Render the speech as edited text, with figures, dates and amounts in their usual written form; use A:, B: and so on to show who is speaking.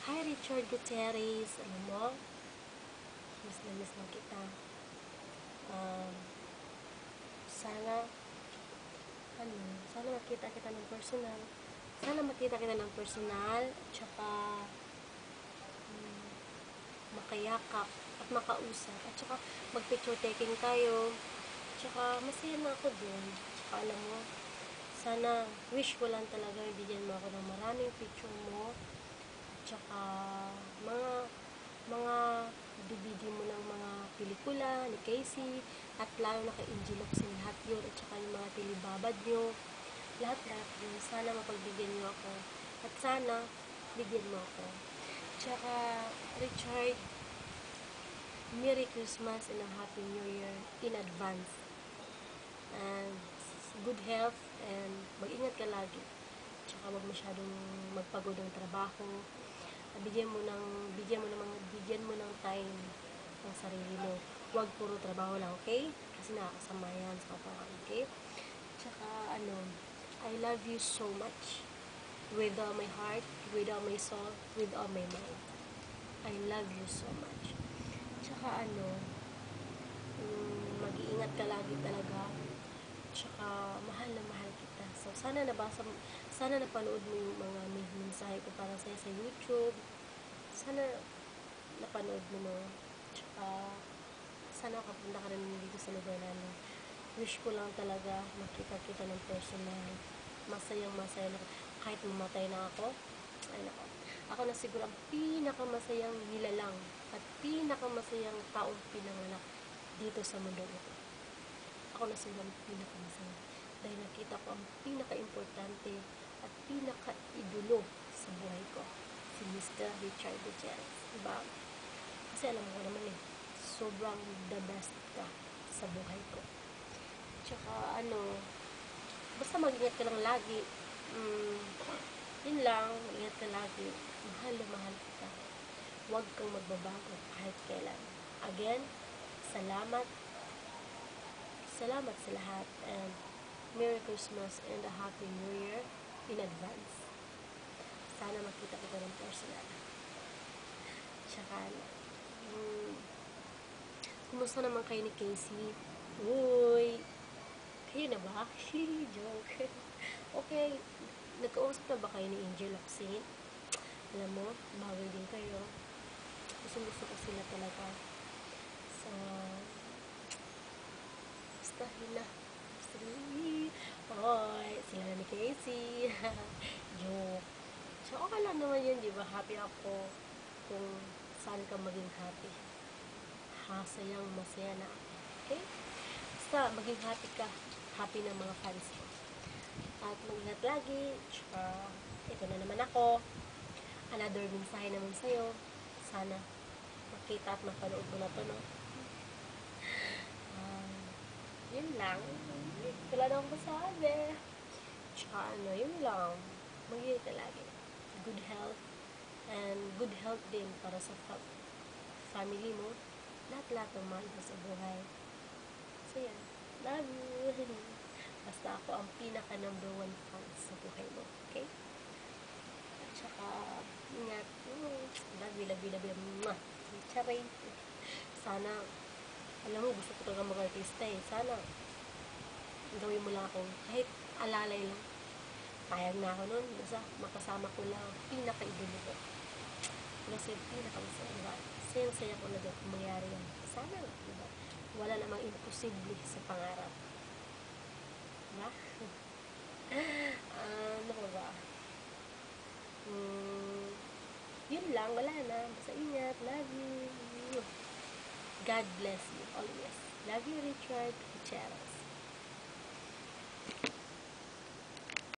A: Hi Richard Gutierrez, alam mo, miss na miss lang kita. Um, sana, sana makita kita ng personal. Sana makita kita ng personal, at saka makayakap at makausap, at saka mag-picture taking tayo. At saka masaya na ako dun. At saka alam mo, sana, wish ko lang talaga bigyan mo ako ng maraming picture mo. At saka mga DVD mo ng mga pelikula ni Casey, at lalo na kay Angel Locsin, lahat yun, at saka yung mga telebabad nyo, lahat yun, sana mapagbigyan nyo ako, at sana bigyan mo ako. Tsaka Richard, Merry Christmas and a Happy New Year in advance, and good health, and mag-ingat ka lagi. Tsaka wag masyadong magpagod ng trabaho. Bigyan mo ng time ng sarili mo. Huwag puro trabaho lang, okay? Kasi nakakasama yan sa katawan, okay? Tsaka I love you so much. With all my heart, with all my soul, with all my mind. I love you so much. Tsaka mag-iingat ka lagi talaga. Tsaka mahal na mahal kita. So sana napanood mo yung mga mensahe ko para sa'yo sa YouTube. Sana napanood mo, no? Tsaka sana makapunta ka rin dito sa lugar namin. Wish ko lang talaga makita kita ng personal. Masayang masaya na kahit mamatay na ako. Ay nako, ako na siguro ang pinakamasayang nilalang at pinakamasayang taong pinanganak dito sa mundo ito. Ako na siguro ang pinakamasaya dahil nakita ko ang pinaka-importante at pinaka-idulo sa buhay ko, si Mr. Richard Gutierrez. Diba? Kasi alam mo naman sobrang the best ka sa buhay ko. Tsaka basta mag-ingat ka lang lagi. Yun lang, mag-ingat ka lagi. Mahal na mahal kita. Huwag kang magbabago kahit kailan. Again, salamat sa lahat, and Merry Christmas and a Happy New Year in advance. Sana makita kita ng personal. Tsaka kumusta naman kayo ni Casey? Uy! Kayo na ba? Joke. Okay, nagkausap na ba kayo ni Angel Locsin? Alam mo, bawal din kayo. Gusto ko sila talaga. So, basta hila. Hoy, sila na ni Casey. Joke. So, okay lang naman yun, di ba? Happy ako kung saan ka maging happy. Sayang masaya na ako. Okay? Basta, maging happy ka. Happy ng mga fans ko. At mag-ingat lagi. Tsaka, ito na naman ako. Another mensahe naman sa'yo. Sana makita at mapanood mo na to, no? Yun lang. Wala na akong masabi. Tsaka yun lang. Mag-ingat ka lagi. Good health. And good health din para sa family mo. Lahat-lahat ng mahal mo sa buhay. So yan. Love you. Basta ako ang pinaka number 1 fan sa buhay mo. Okay? At saka, ingat. Love you. Charay. Sana, alam mo, gusto ko talaga mag-artista eh. Sana, gawin mo lang ako. Kahit alalay lang. Payag na ako nun. Basta, makasama ko lang. Pinaka-idolo ko. Kasi pinaka-masaya. Diba? Saya ko na dyan kung mangyari yan. Sana nga, diba? Wala namang imposible sa pangarap. Diba? Ano ko ba? Yun lang, wala na. Basta ingat. Love you. God bless you always. Love you, Richard Gutierrez.